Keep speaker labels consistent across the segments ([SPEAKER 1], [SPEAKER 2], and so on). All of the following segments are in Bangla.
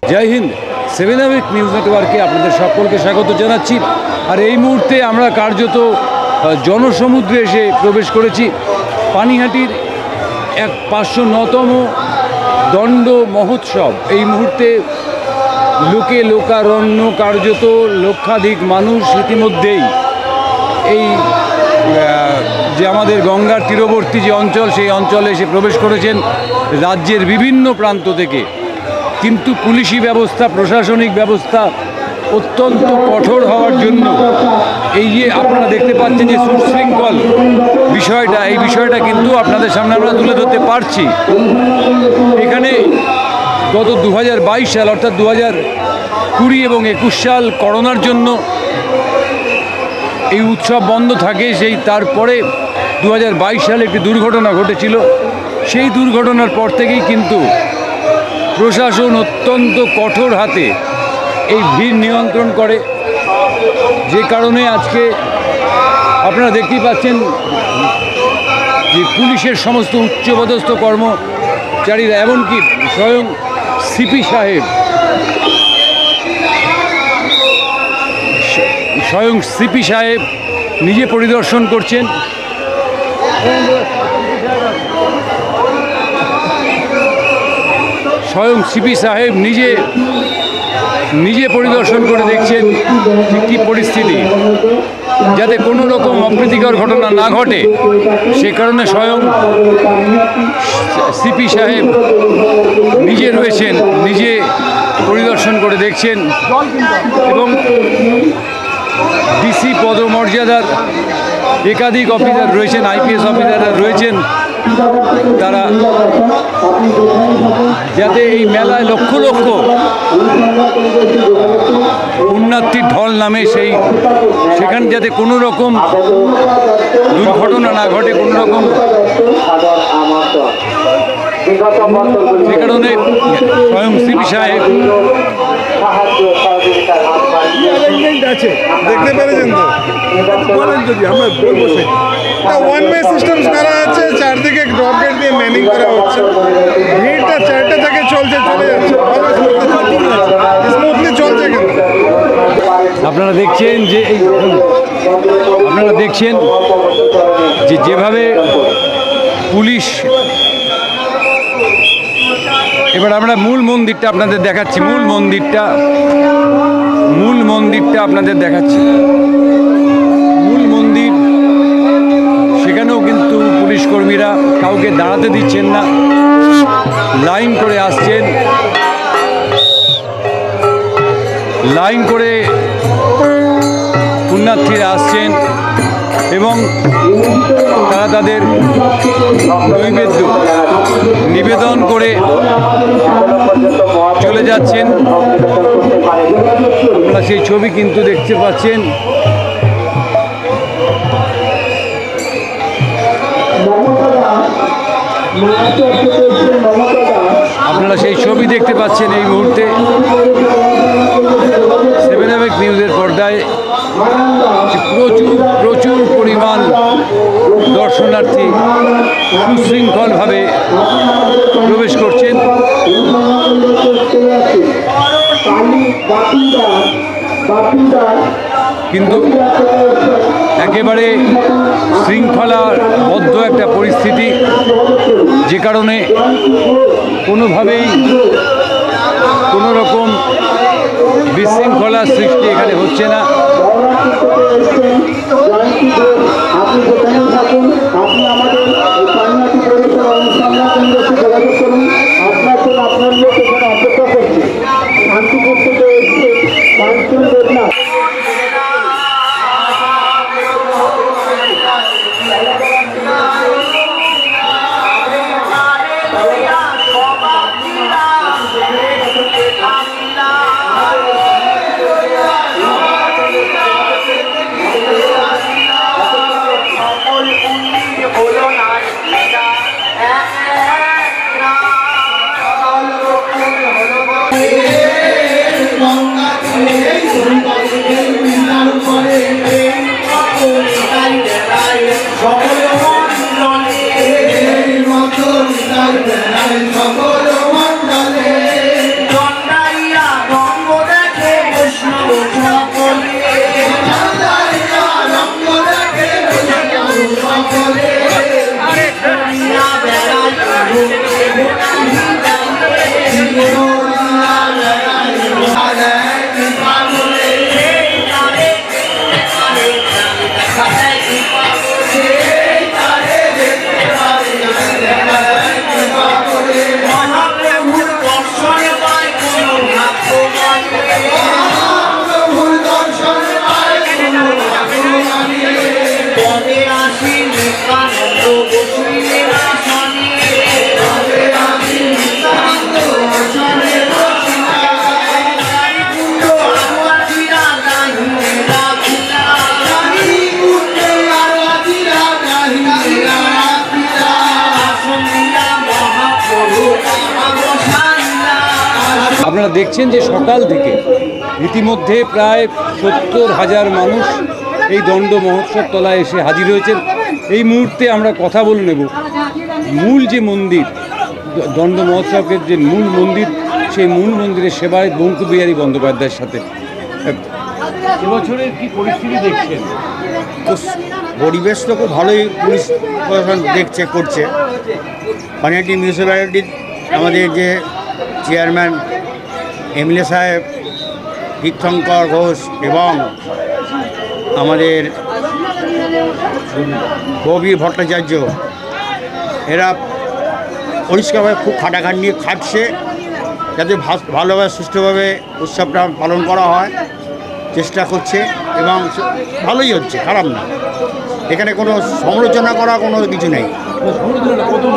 [SPEAKER 1] জয় হিন্দ। 7 আওয়ার নিউজ নেটওয়ার্কে আপনাদের সকলকে স্বাগত জানাচ্ছি। আর এই মুহূর্তে আমরা কার্যত জনসমুদ্রে এসে প্রবেশ করেছি। পানিহাটির 509তম দণ্ড মহোৎসব। এই মুহূর্তে লোকে লোকারণ্য, কার্যত লক্ষাধিক মানুষ ইতিমধ্যেই এই যে আমাদের গঙ্গার তীরবর্তী যে অঞ্চল, সেই অঞ্চলে এসে প্রবেশ করেছেন রাজ্যের বিভিন্ন প্রান্ত থেকে। কিন্তু পুলিশি ব্যবস্থা, প্রশাসনিক ব্যবস্থা অত্যন্ত কঠোর হওয়ার জন্য এই যে আপনারা দেখতে পাচ্ছেন যে সুশৃঙ্খল বিষয়টা, এই বিষয়টা কিন্তু আপনাদের সামনে আমরা তুলে ধরতে পারছি। এখানে গত 2022 সাল অর্থাৎ 2020 এবং 21 সাল করোনার জন্য এই উৎসব বন্ধ থাকে। সেই তারপরে 2022 সালে একটি দুর্ঘটনা ঘটেছিল। সেই দুর্ঘটনার পর থেকেই কিন্তু প্রশাসন অত্যন্ত কঠোর হাতে এই ভিড় নিয়ন্ত্রণ করে, যে কারণে আজকে আপনারা দেখতেই পাচ্ছেন যে পুলিশের সমস্ত উচ্চপদস্থ কর্মচারীরা, এমনকি স্বয়ং সিপি সাহেব নিজে পরিদর্শন করছেন। স্বয়ং সিপি সাহেব নিজে পরিদর্শন করে দেখছেন যে কী পরিস্থিতি, যাতে কোনো রকম অপ্রীতিকর ঘটনা না ঘটে সে কারণে স্বয়ং সিপি সাহেব নিজে রয়েছেন, নিজে পরিদর্শন করে দেখছেন। এবং ডিসি পদমর্যাদার একাধিক অফিসার রয়েছেন, IPS অফিসাররা রয়েছেন, তারা যাতে এই মেলায় লক্ষ লক্ষ পুণ্যার্থীর ঢল নামে সেখানে যাতে কোনো রকম দুর্ঘটনা না ঘটে, কোনো রকম, সে কারণে স্বয়ং সিপি সাহেব
[SPEAKER 2] আছে দেখতে পেরেছেন তো, বলেন যদি আমরা বলবো সেটা ওয়ান ওয়ে সিস্টেম করা আছে, চারদিকে ড্রপ গেট দিয়ে ম্যানিং করা হচ্ছে। ভিড়টা 4টে থেকে চলে যাচ্ছে, স্মুথলি চলছে। কিন্তু
[SPEAKER 1] আপনারা দেখছেন যে যেভাবে পুলিশ, এবার আমরা মূল মন্দিরটা আপনাদের দেখাচ্ছি, মূল মন্দিরটা আপনাদের দেখাচ্ছি। মূল মন্দির, সেখানেও কিন্তু পুলিশ কর্মীরা কাউকে দাঁড়াতে দিচ্ছেন না, লাইন করে আসছেন, লাইন করে পুণ্যার্থীরা আসছেন এবং তারা তাদের নৈবেদ্য নিবেদন করে চলে যাচ্ছেন। আপনারা সেই ছবি কিন্তু দেখতে পাচ্ছেন। আপনারা সেই ছবি দেখতে পাচ্ছেন এই মুহূর্তে 7 আওয়ার নিউজের পর্দায়। প্রচুর পরিমাণ দর্শনার্থী সুশৃঙ্খলভাবে প্রবেশ করছেন। কিন্তু একেবারে শৃঙ্খলাবদ্ধ একটা পরিস্থিতি, যে কারণে কোনোভাবেই কোনো রকম বিশৃঙ্খলার সৃষ্টি এখানে হচ্ছে না। আপনারা দেখছেন যে সকাল থেকে ইতিমধ্যে প্রায় 70,000 মানুষ এই দণ্ড মহোৎসব তলায় এসে হাজির হয়েছেন। এই মুহূর্তে আমরা কথা বলে নেব মূল যে মন্দির, দণ্ড মহোৎসবের যে মূল মন্দির, সেই মূল মন্দিরের সেবায় বঙ্কিমবিহারী বন্দ্যোপাধ্যায়ের সাথে। এবছরের কি পরিস্থিতি দেখছেন?
[SPEAKER 3] তো পরিবেশ তো খুব ভালোই পুলিশ প্রশাসন দেখছে, করছে। পানিহাটি মিউনিসিপ্যালিটির আমাদের যে চেয়ারম্যান এমএলএ সাহেব তীর্থঙ্কর ঘোষ এবং আমাদের কবি ভট্টাচার্য, এরা পরিষ্কারভাবে খুব খাটাখাট নিয়ে খাটছে যাতে ভালোভাবে সুষ্ঠুভাবে উৎসবটা পালন করা হয়, চেষ্টা করছে এবং ভালোই হচ্ছে, খারাপ না। এখানে কোনো সমালোচনা করা কোনো কিছু নেই,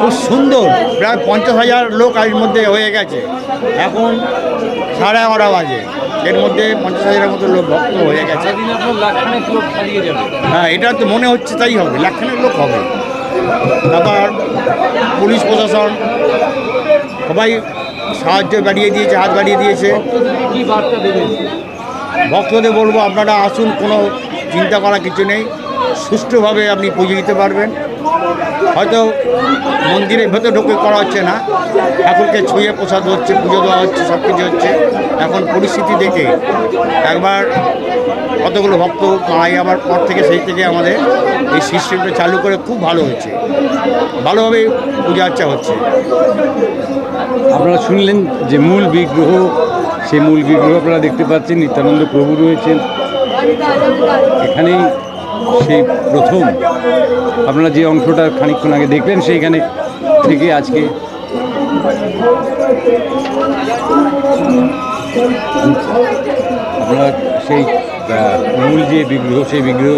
[SPEAKER 3] খুব সুন্দর। প্রায় 50,000 লোক এর মধ্যে হয়ে গেছে, এখন 11:30 বাজে, এর মধ্যে 50,000-এর মতো লোক ভক্ত হয়ে গেছে। হ্যাঁ, এটা তো মনে হচ্ছে তাই হবে, লাখখানেক লোক হবে। তারপর পুলিশ প্রশাসন সবাই সাহায্য বাড়িয়ে দিয়েছে, হাত বাড়িয়ে দিয়েছে। ভক্তদের বলবো আপনারা আসুন, কোনো চিন্তা করার কিছু নেই, সুষ্ঠুভাবে আপনি পুজো দিতে পারবেন। হয়তো মন্দিরের ভেতর ঢুকে করা হচ্ছে না, ঠাকুরকে ছুঁয়ে প্রসাদ হচ্ছে, পুজো দেওয়া হচ্ছে, সব কিছু হচ্ছে। এখন পরিস্থিতি দেখে একবার কতগুলো ভক্ত মারা যাওয়ার পর থেকে সেই থেকে আমাদের এই সিস্টেমটা চালু করে খুব ভালো হয়েছে, ভালোভাবে পূজা আর্চা হচ্ছে।
[SPEAKER 1] আপনারা শুনলেন যে মূল বিগ্রহ, সেই মূল বিগ্রহ আপনারা দেখতে পাচ্ছেন, নিত্যানন্দ প্রভু রয়েছেন এখানেই। সেই প্রথম আপনারা যে অংশটা খানিকক্ষণ আগে দেখলেন, সেইখানে থেকে আজকে আপনারা সেই মূল যে বিগ্রহ, সেই বিগ্রহ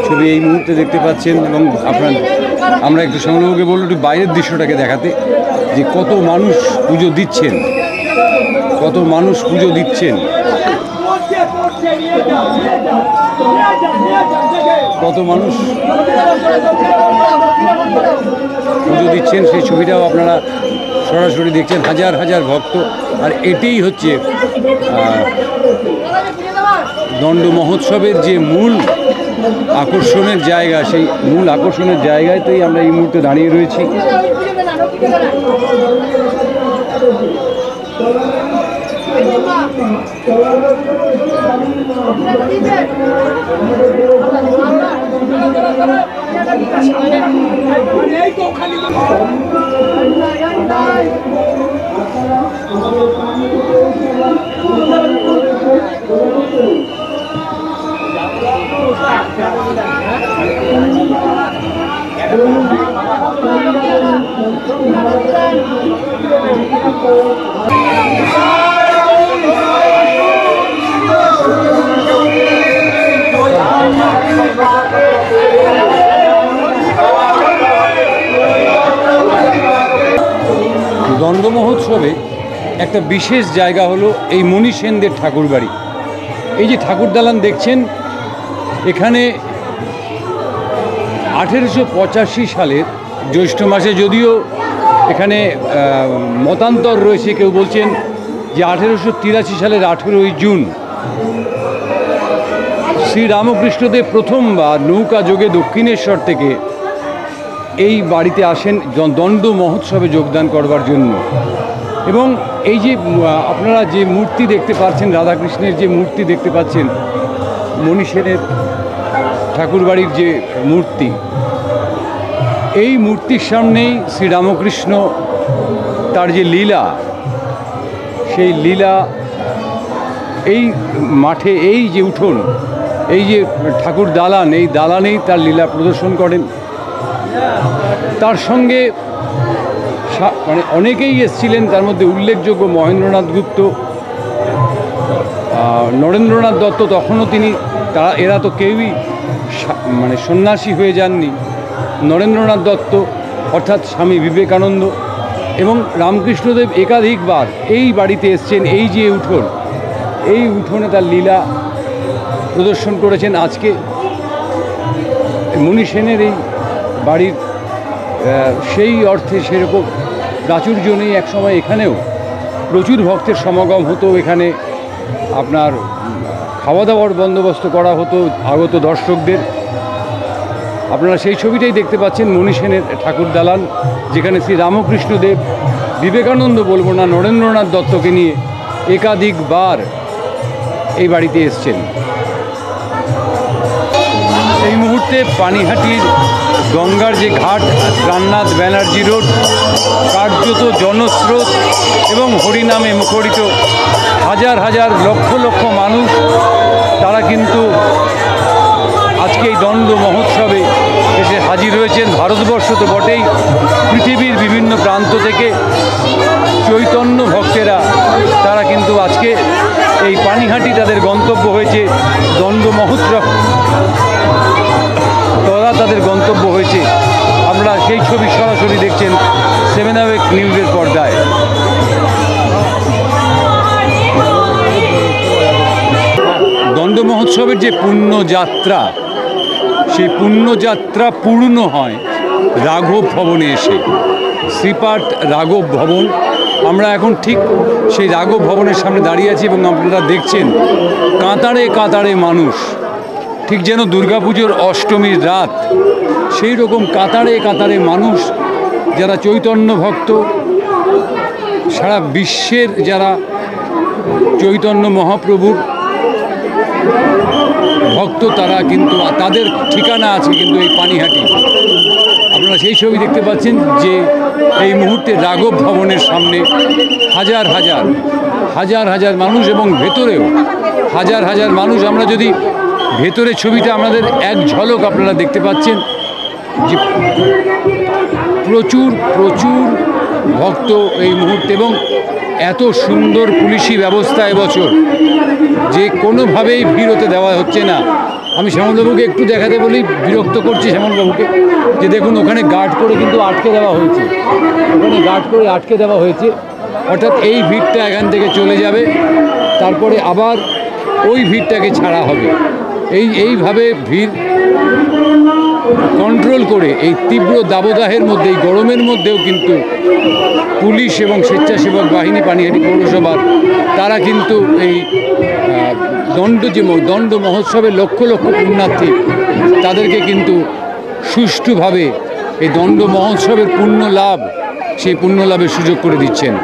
[SPEAKER 1] ছবি এই মুহূর্তে দেখতে পাচ্ছেন। এবং আমরা একটু সংগ্রহকে বলবো একটু বাইরের দৃশ্যটাকে দেখাতে, যে কত মানুষ পুজো দিচ্ছেন, কত মানুষ পুজো দিচ্ছেন, কত মানুষ পুজো দিচ্ছেন, সেই ছবিটাও আপনারা সরাসরি দেখছেন। হাজার হাজার ভক্ত। আর এটাই হচ্ছে দণ্ড মহোৎসবের যে মূল আকর্ষণের জায়গা, সেই মূল আকর্ষণের জায়গাতেই আমরা এই মুহূর্তে দাঁড়িয়ে রয়েছি। দণ্ড মহোৎসবে একটা বিশেষ জায়গা হলো এই মণি সেনদের ঠাকুর বাড়ি। এই যে ঠাকুর দালান দেখছেন, এখানে 1885 সালের জ্যৈষ্ঠ মাসে, যদিও এখানে মতান্তর রয়েছে, কেউ বলছেন যে 1883 সালের 18ই জুন শ্রীরামকৃষ্ণদেব প্রথমবার নৌকা যোগে দক্ষিণেশ্বর থেকে এই বাড়িতে আসেন দণ্ড মহোৎসবে যোগদান করবার জন্য। এবং এই যে আপনারা যে মূর্তি দেখতে পাচ্ছেন, রাধাকৃষ্ণের যে মূর্তি দেখতে পাচ্ছেন, মণি সেনের ঠাকুরবাড়ির যে মূর্তি, এই মূর্তির সামনেই শ্রীরামকৃষ্ণ তার যে লীলা, সেই লীলা এই মাঠে, এই যে উঠোন, এই যে ঠাকুর দালান, এই দালানেই তার লীলা প্রদর্শন করেন। তার সঙ্গে মানে অনেকেই এসেছিলেন, তার মধ্যে উল্লেখযোগ্য মহেন্দ্রনাথ গুপ্ত, নরেন্দ্রনাথ দত্ত। তখনও এরা তো কেউই মানে সন্ন্যাসী হয়ে যাননি। নরেন্দ্রনাথ দত্ত অর্থাৎ স্বামী বিবেকানন্দ এবং রামকৃষ্ণদেব একাধিকবার এই বাড়িতে এসছেন। এই যে উঠোন, এই উঠোনে তার লীলা প্রদর্শন করেছেন। আজকে মণি সেনের এই বাড়ির সেই অর্থে সেরকম প্রাচুর্য নেই। একসময় এখানেও প্রচুর ভক্তের সমাগম হতো। এখানে আপনার খাওয়া দাওয়ার বন্দোবস্ত করা হতো আগত দর্শকদের। আপনারা সেই ছবিটাই দেখতে পাচ্ছেন, মণি সেনের ঠাকুর দালান, যেখানে শ্রী রামকৃষ্ণদেব, বিবেকানন্দ বলবো না, নরেন্দ্রনাথ দত্তকে নিয়ে একাধিকবার এই বাড়িতে এসছেন। এই মুহূর্তে পানিহাটির গঙ্গার যে ঘাট, প্রাণনাথ ব্যানার্জি রোড, কার্যত জনস্রোত এবং হরিনামে মুখরিত। হাজার হাজার লক্ষ লক্ষ মানুষ তারা কিন্তু আজকে এই দণ্ড মহোৎসবে এসে হাজির হয়েছেন। ভারতবর্ষ তো বটেই, পৃথিবীর বিভিন্ন প্রান্ত থেকে চৈতন্য ভক্তেরা তারা কিন্তু আজকে এই পানিহাটি তাদের গন্তব্য হয়েছে। দণ্ড মহোৎসব তাদের গন্তব্য হয়েছে। আমরা সেই ছবি সরাসরি দেখছেন 7 আওয়ার নিউজের পর্দায়। দণ্ড মহোৎসবের যে পুণ্যযাত্রা, সেই পুণ্যযাত্রা পূর্ণ হয় রাঘব ভবনে এসে। শ্রীপাঠ রাঘব ভবন, আমরা এখন ঠিক সেই রাঘব ভবনের সামনে দাঁড়িয়ে আছি এবং আপনারা দেখছেন কাতারে কাতারে মানুষ, ঠিক যেন দুর্গাপুজোর অষ্টমীর রাত সেই রকম কাতারে কাতারে মানুষ, যারা চৈতন্য ভক্ত, সারা বিশ্বের যারা চৈতন্য মহাপ্রভুর ভক্ত, তারা কিন্তু তাদের ঠিকানা আছে কিন্তু এই পানিহাটি। আপনারা সেই ছবি দেখতে পাচ্ছেন যে এই মুহূর্তে রাঘব ভবনের সামনে হাজার হাজার হাজার হাজার মানুষ এবং ভেতরেও হাজার হাজার মানুষ। আমরা যদি ভেতরের ছবিটা আমাদের এক ঝলক আপনারা দেখতে পাচ্ছেন যে প্রচুর প্রচুর ভক্ত এই মুহূর্তে, এবং এত সুন্দর পুলিশি ব্যবস্থা এবছর যে কোনোভাবেই ভিড় হতে দেওয়া হচ্ছে না। আমি শ্যামলবাবুকে একটু দেখাতে বলি, বিরক্ত করছি শ্যামলবাবুকে, যে দেখুন ওখানে গার্ড করে কিন্তু আটকে দেওয়া হয়েছে, ওখানে গার্ড করে আটকে দেওয়া হয়েছে। অর্থাৎ এই ভিড়টা এখান থেকে চলে যাবে, তারপরে আবার ওই ভিড়টাকে ছাড়া হবে। এইভাবে ভিড় কন্ট্রোল করে এই তীব্র দাবদাহের মধ্যে, এই গরমের মধ্যেও কিন্তু পুলিশ এবং স্বেচ্ছাসেবক বাহিনী পানিহাটি পৌরসভার তারা কিন্তু এই দণ্ড মহোৎসবে লক্ষ লক্ষ পুণ্যার্থী তাদেরকে কিন্তু সুষ্ঠুভাবে এই দণ্ড মহোৎসবের পুণ্য লাভ, সেই পুণ্য লাভের সুযোগ করে দিচ্ছেন।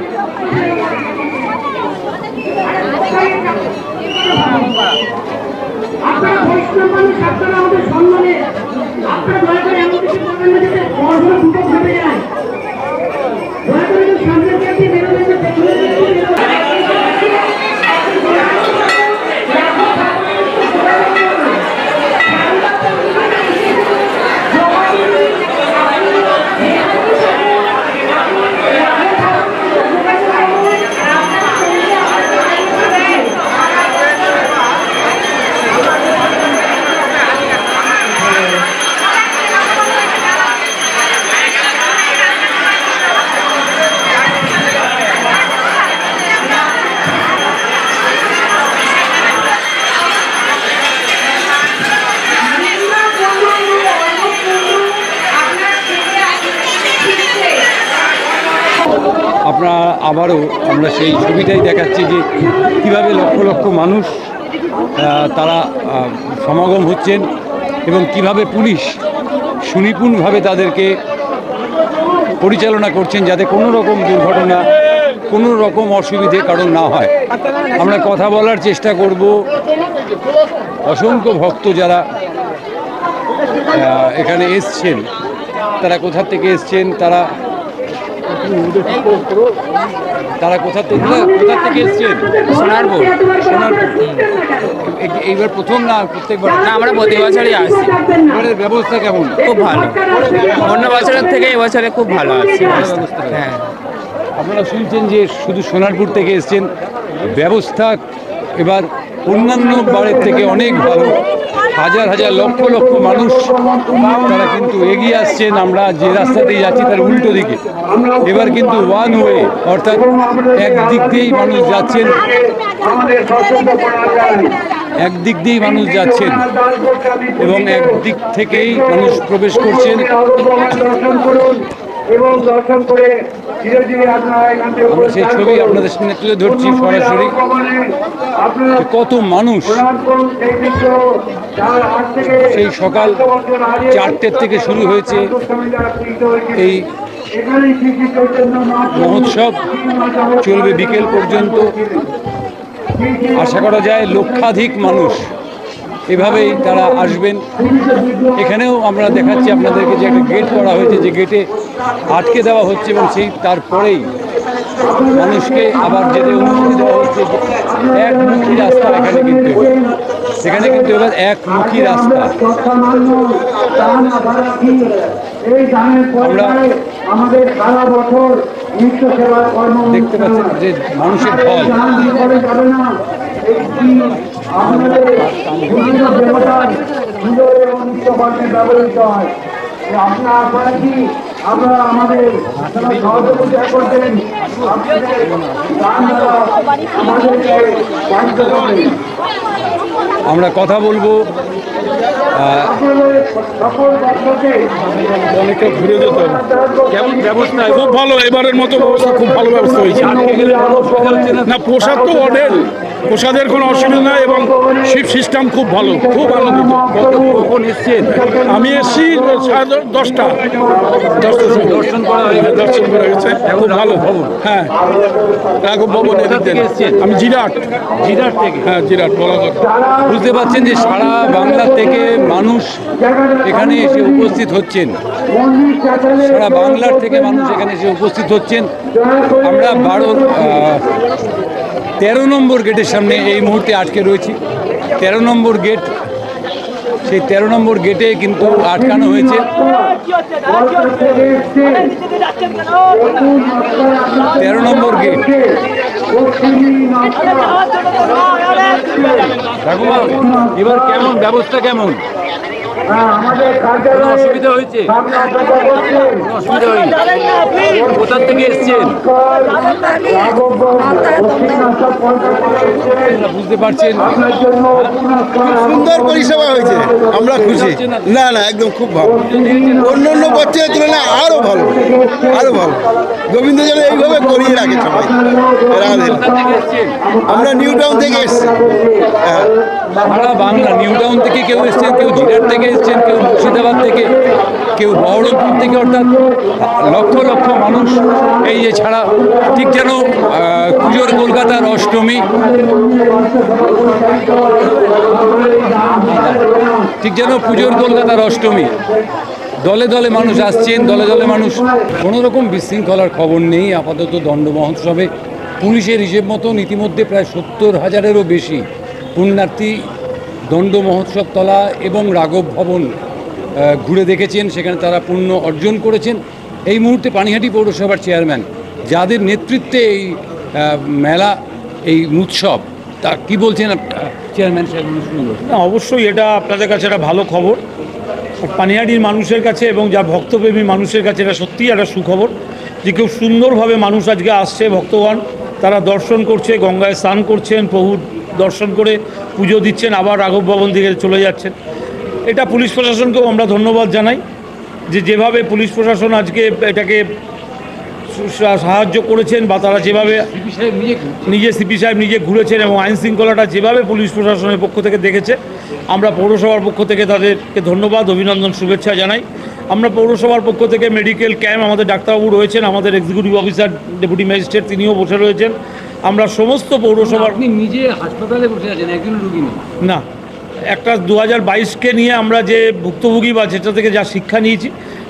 [SPEAKER 1] আপনারা আবারও আমরা সেই ছবিটাই দেখাচ্ছি যে কীভাবে লক্ষ লক্ষ মানুষ তারা সমাগম হচ্ছেন এবং কিভাবে পুলিশ সুনিপুণভাবে তাদেরকে পরিচালনা করছেন যাতে কোনো রকম দুর্ঘটনা, কোনো রকম অসুবিধে কারণ না হয়। আমরা কথা বলার চেষ্টা করব অসংখ্য ভক্ত যারা এখানে এসছেন তারা কোথা থেকে এসছেন, তারা কোথা থেকে এসছেন?
[SPEAKER 4] সোনারপুর।
[SPEAKER 1] এইবার প্রথম না প্রত্যেকবার?
[SPEAKER 4] না, আমরা প্রতি বছরই আসছি।
[SPEAKER 1] এবারের ব্যবস্থা কেমন?
[SPEAKER 4] খুব ভালো, অন্য বছরের থেকে এবছরে খুব ভালো আসছে।
[SPEAKER 1] ব্যবস্থা।
[SPEAKER 4] হ্যাঁ,
[SPEAKER 1] আপনারা শুনছেন যে শুধু সোনারপুর থেকে এসছেন, ব্যবস্থা এবার অন্যান্য বারের থেকে অনেক ভালো। হাজার হাজার লক্ষ লক্ষ মানুষ তারা কিন্তু এগিয়ে আসছেন। আমরা যে রাস্তা দিয়ে যাচ্ছি তার উল্টো দিকে এবার কিন্তু ওয়ান ওয়ে, অর্থাৎ একদিক দিয়েই মানুষ যাচ্ছেন, একদিক দিয়েই মানুষ যাচ্ছেন এবং একদিক থেকেই মানুষ প্রবেশ করছেন। আমরা সেই ছবি আপনাদের সামনে তুলে ধরছি সরাসরি। কত মানুষ সেই সকাল 4টে থেকে শুরু হয়েছে এই মহোৎসব, চলবে বিকেল পর্যন্ত। আশা করা যায় লক্ষাধিক মানুষ এভাবেই তারা আসবেন। এখানেও আমরা দেখাচ্ছি আপনাদেরকে যে একটা গেট করা হয়েছে, যে গেটে আটকে দেওয়া হচ্ছে এবং সেই তারপরেই মানুষকে আবার যেতে অনুমতি দেওয়া হচ্ছে। একমুখী রাস্তা এখানে কিন্তু এবার একমুখী রাস্তা। আমরা দেখতে পাচ্ছেন যে মানুষের ঢল।
[SPEAKER 5] আমরা আমাদের সহযোগিতা করবেন,
[SPEAKER 1] আমরা কথা বলবো।
[SPEAKER 2] অনেকটা ঘুরে যেতে হবে।
[SPEAKER 1] কেমন ব্যবস্থা?
[SPEAKER 2] খুব ভালো, এবারের মতো ব্যবস্থা খুব ভালো ব্যবস্থা হয়েছে। না, প্রসাদ তো অর্ডার, প্রসাদের কোনো অসুবিধা নাই এবং শিফট সিস্টেম খুব ভালো, খুব আনন্দিত।
[SPEAKER 1] কখন এসছেন?
[SPEAKER 2] আমি এসছি 10টা
[SPEAKER 1] দর্শন করা হয়ে গেছে।
[SPEAKER 2] দর্শন করে গেছে, খুব ভালো। হ্যাঁ, রাঘব ভবন।
[SPEAKER 1] কোথা থেকে এসছেন?
[SPEAKER 2] আমি জিরাট
[SPEAKER 1] থেকে।
[SPEAKER 2] হ্যাঁ, জিরাট বলাগড়।
[SPEAKER 1] বুঝতে পারছেন যে সারা বাংলা থেকে মানুষ এখানে এসে উপস্থিত হচ্ছেন। সারা বাংলার থেকে মানুষ এখানে এসে উপস্থিত হচ্ছেন। আমরা 13 নম্বর গেটের সামনে এই মুহূর্তে আটকে রয়েছি। 13 নম্বর গেট, সেই 13 নম্বর গেটে কিন্তু আটকানো হয়েছে। 13 নম্বর গেট। এবার কেমন ব্যবস্থা, কেমন কোনো অসুবিধা হয়েছে? অসুবিধা হয়নি। কোথা থেকে এসছেন? বুঝতে পারছেন
[SPEAKER 3] সুন্দর পরিষেবা হয়েছে, আমরা খুশি। না না, একদম খুব ভালো, অন্য অন্য বছরের তুলনায় আরো ভালো, আরো ভালো। গোবিন্দ যেন এইভাবে করিয়ে রাখে সবাই। আমরা নিউ টাউন থেকে এসেছি।
[SPEAKER 1] সারা বাংলা, নিউ টাউন থেকে কেউ এসছেন, কেউ জিরাট থেকে এসছেন, কেউ মুর্শিদাবাদ থেকে, কেউ বহরমপুর থেকে, অর্থাৎ লক্ষ লক্ষ মানুষ। এই যে ছাড়া ঠিক যেন পুজোর কলকাতার অষ্টমী, ঠিক যেন পুজোর কলকাতার অষ্টমী। দলে দলে মানুষ আসছেন, দলে দলে মানুষ। কোনো রকম বিশৃঙ্খলার খবর নেই আপাতত দণ্ড মহোৎসবে। পুলিশের হিসেব মতন ইতিমধ্যে প্রায় 70,000-এরও বেশি পুণ্যার্থী দণ্ড মহোৎসব তলা এবং রাঘব ভবন ঘুরে দেখেছেন, সেখানে তারা পুণ্য অর্জন করেছেন। এই মুহূর্তে পানিহাটি পৌরসভার চেয়ারম্যান, যাদের নেতৃত্বে এই মেলা, এই উৎসব, তা কি বলছেন চেয়ারম্যান সাহেব?
[SPEAKER 6] না, অবশ্যই এটা আপনাদের কাছে একটা ভালো খবর। পানিহাটির মানুষের কাছে এবং যা ভক্তপ্রেমী মানুষের কাছে এটা সত্যিই একটা সুখবর যে খুব সুন্দরভাবে মানুষ আজকে আসছে, ভক্তগণ তারা দর্শন করছে, গঙ্গায় স্নান করছেন, প্রভু দর্শন করে পুজো দিচ্ছেন, আবার রাঘব ভবন দিকে চলে যাচ্ছেন। এটা পুলিশ প্রশাসনকেও আমরা ধন্যবাদ জানাই যে যেভাবে পুলিশ প্রশাসন আজকে এটাকে সাহায্য করেছেন, বা তারা যেভাবে সিপি সাহেব নিজে ঘুরেছেন এবং আইন শৃঙ্খলাটা যেভাবে পুলিশ প্রশাসনের পক্ষ থেকে দেখেছে, আমরা পৌরসভার পক্ষ থেকে তাদেরকে ধন্যবাদ, অভিনন্দন, শুভেচ্ছা জানাই। আমরা পৌরসভার পক্ষ থেকে মেডিকেল ক্যাম্প, আমাদের ডাক্তারবাবু রয়েছেন, আমাদের এক্সিকিউটিভ অফিসার ডেপুটি ম্যাজিস্ট্রেট তিনিও বসে রয়েছেন। আমরা সমস্ত পৌরসভার,
[SPEAKER 1] আপনি নিজে হাসপাতালে বসে আছেন, একজন রুগী
[SPEAKER 6] না, একটা 2022-কে নিয়ে আমরা যে ভুক্তভোগী বা যেটা থেকে যা শিক্ষা নিয়েছি,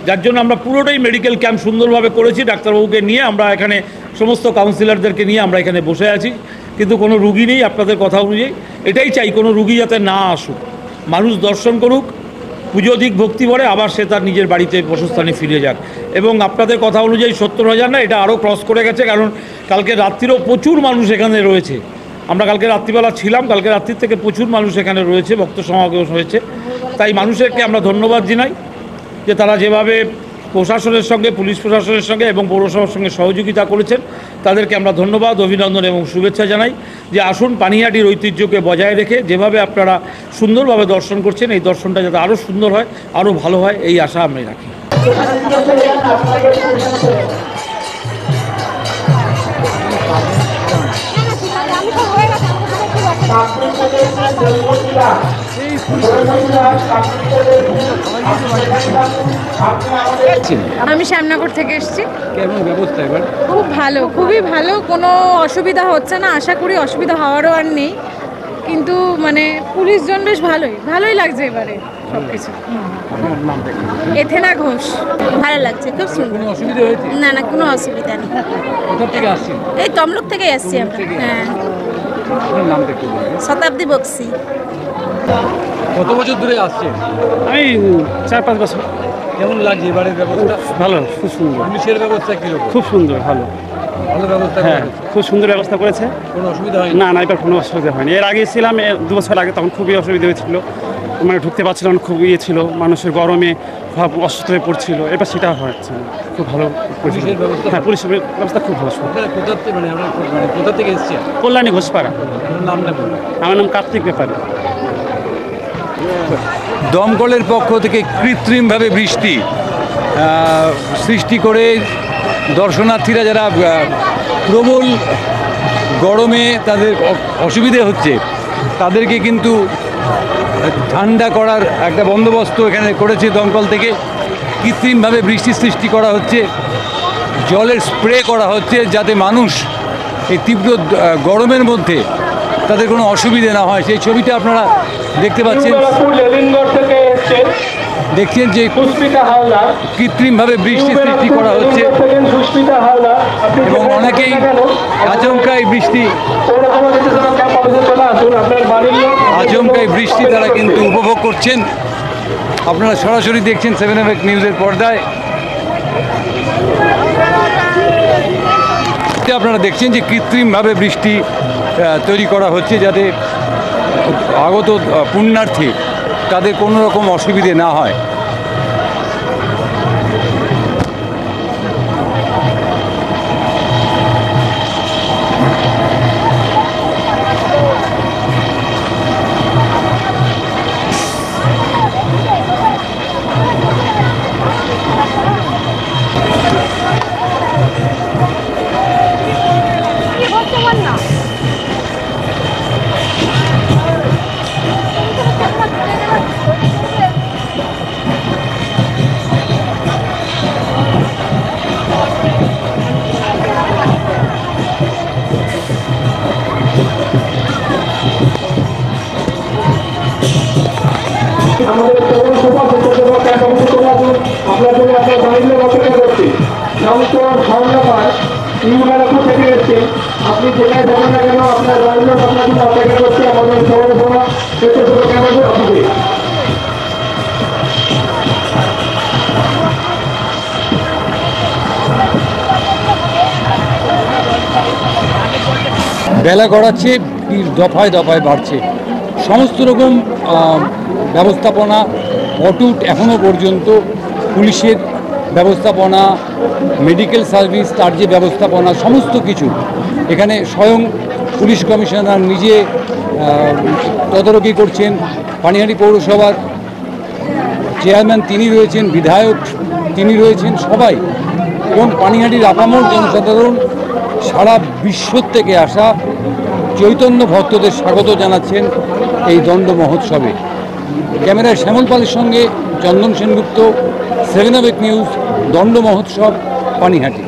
[SPEAKER 6] যার জন্য আমরা পুরোটাই মেডিকেল ক্যাম্প সুন্দরভাবে করেছি। ডাক্তারবাবুকে নিয়ে আমরা এখানে সমস্ত কাউন্সিলরদেরকে নিয়ে আমরা এখানে বসে আছি, কিন্তু কোনো রুগী নেই। আপনাদের কথা অনুযায়ী এটাই চাই, কোনো রুগী যাতে না আসুক, মানুষ দর্শন করুক, পুজো দিক ভক্তি ভরে, আবার সে তার নিজের বাড়িতে বসস্থানে ফিরে যাক। এবং আপনাদের কথা অনুযায়ী 70,000 না, এটা আরও ক্রস করে গেছে, কারণ কালকে রাত্রিরেও প্রচুর মানুষ এখানে রয়েছে। আমরা কালকে রাত্রিবেলা ছিলাম, কালকে রাত্রির থেকে প্রচুর মানুষ এখানে রয়েছে, ভক্ত সমাগম হয়েছে। তাই মানুষেরকে আমরা ধন্যবাদ জানাই যে তারা যেভাবে প্রশাসনের সঙ্গে, পুলিশ প্রশাসনের সঙ্গে এবং পৌরসভার সঙ্গে সহযোগিতা করেছেন, তাদেরকে আমরা ধন্যবাদ, অভিনন্দন এবং শুভেচ্ছা জানাই। যে আসুন পানিহাটির ঐতিহ্যকে বজায় রেখে যেভাবে আপনারা সুন্দরভাবে দর্শন করছেন, এই দর্শনটা যাতে আরও সুন্দর হয়, আরও ভালো হয়, এই আশা আমরা রাখি।
[SPEAKER 7] আমি শ্যামনগর থেকে এসেছি।
[SPEAKER 1] কেমন ব্যবস্থা এবার?
[SPEAKER 7] খুব ভালো, খুবই ভালো, কোনো অসুবিধা হচ্ছে না, আশা করি অসুবিধা হওয়ারও আর নেই। কিন্তু মানে পুলিশজন বেশ ভালোই লাগছে এবারে সব কিছু। এথেনা ঘোষ। ভালো লাগছে, খুব সুন্দর।
[SPEAKER 1] কোনো অসুবিধা হয়েছে?
[SPEAKER 7] না না, কোনো অসুবিধা নেই।
[SPEAKER 1] কোথা থেকে আসছেন?
[SPEAKER 7] এই তমলুক থেকে এসেছি আমরা। হ্যাঁ,
[SPEAKER 1] আপনার নামটা একটু বলুন।
[SPEAKER 7] শতাব্দী বক্সি।
[SPEAKER 1] কত বছর ধরে আসছেন?
[SPEAKER 8] আমি 4-5 বছর।
[SPEAKER 1] কেমন লাগছে এবারের ব্যবস্থা?
[SPEAKER 8] ভালো, খুব সুন্দর।
[SPEAKER 1] পুলিশের ব্যবস্থা কীরকম?
[SPEAKER 8] খুব সুন্দর, ভালো
[SPEAKER 1] ভালো ব্যবস্থা
[SPEAKER 8] হ্যাঁ,
[SPEAKER 1] করেছে?
[SPEAKER 8] খুব সুন্দর ব্যবস্থা করেছে।
[SPEAKER 1] কোনো অসুবিধা হয়নি?
[SPEAKER 8] না না, এবার কোনো অসুবিধা হয়নি। এর আগে ছিলাম 2 বছর আগে, তখন খুবই অসুবিধা হয়েছিল, মানে ঢুকতে পারছিলাম না, খুব ছিল, মানুষের গরমে সব অসুস্থ হয়ে পড়ছিল। এবার সেটা হচ্ছে না, খুব ভালো করেছিল।
[SPEAKER 1] পুলিশের ব্যবস্থা?
[SPEAKER 8] হ্যাঁ, পুলিশের ব্যবস্থা খুব ভালো।
[SPEAKER 1] আপনারা কোথা থেকে কোথা থেকে এসেছেন?
[SPEAKER 8] কল্যাণী ঘোষপাড়া।
[SPEAKER 1] আপনার নামটা বলুন।
[SPEAKER 8] আমার নাম কার্তিক ব্যাপারী।
[SPEAKER 1] দমকলের পক্ষ থেকে কৃত্রিমভাবে বৃষ্টি সৃষ্টি করে দর্শনার্থীরা যারা প্রবল গরমে তাদের অসুবিধে হচ্ছে, তাদেরকে কিন্তু ঠান্ডা করার একটা বন্দোবস্ত এখানে করেছে দমকল থেকে। কৃত্রিমভাবে বৃষ্টি সৃষ্টি করা হচ্ছে, জলের স্প্রে করা হচ্ছে, যাতে মানুষ এই তীব্র গরমের মধ্যে তাদের কোনো অসুবিধে না হয়। সেই ছবিটা আপনারা দেখতে পাচ্ছেন। দেখছেন যে কৃত্রিমভাবে বৃষ্টি সৃষ্টি করা হচ্ছে এবং অনেকেই আচমকাই বৃষ্টি তারা কিন্তু উপভোগ করছেন। আপনারা সরাসরি দেখছেন 7 নিউজের পর্দায়। আপনারা দেখছেন যে কৃত্রিমভাবে বৃষ্টি তৈরি করা হচ্ছে, যাতে আগত পুণ্যার্থী তাদের কোনো রকম অসুবিধে না হয়।
[SPEAKER 5] আমাদের পৌরসভা স্বেচ্ছাসেবক ক্যাম্প অংশগ্রহণ আপনার জন্য আপনার বাড়ির লোক অপেক্ষা করছি। স্বর্ণকার ইউনিভার্সিটি থেকে এসছে, আপনি যেখানে যাবেন না কেন আপনার বাড়ির লোক আপনার জন্য অপেক্ষা করছে আমাদের পৌরসভা স্বেচ্ছাসেবক ক্যাম্পের অফিসে।
[SPEAKER 1] বেলা গড়াচ্ছে, দফায় দফায় বাড়ছে। সমস্ত রকম ব্যবস্থাপনা অটুট এখনও পর্যন্ত। পুলিশের ব্যবস্থাপনা, মেডিকেল সার্ভিস, তার যে ব্যবস্থাপনা, সমস্ত কিছু এখানে স্বয়ং পুলিশ কমিশনার নিজে তদারকি করছেন। পানিহাটি পৌরসভার চেয়ারম্যান তিনি রয়েছেন, বিধায়ক তিনি রয়েছেন, সবাই, এবং পানিহাটির আপামর জনসাধারণ সারা বিশ্ব থেকে আসা চৈতন্য ভক্তদের স্বাগত জানাচ্ছেন এই দণ্ড মহোৎসবে। ক্যামেরায় শ্যামল পালের সঙ্গে চন্দন সেনগুপ্ত, 7 নিউজ, দণ্ড মহোৎসব, পানিহাটি।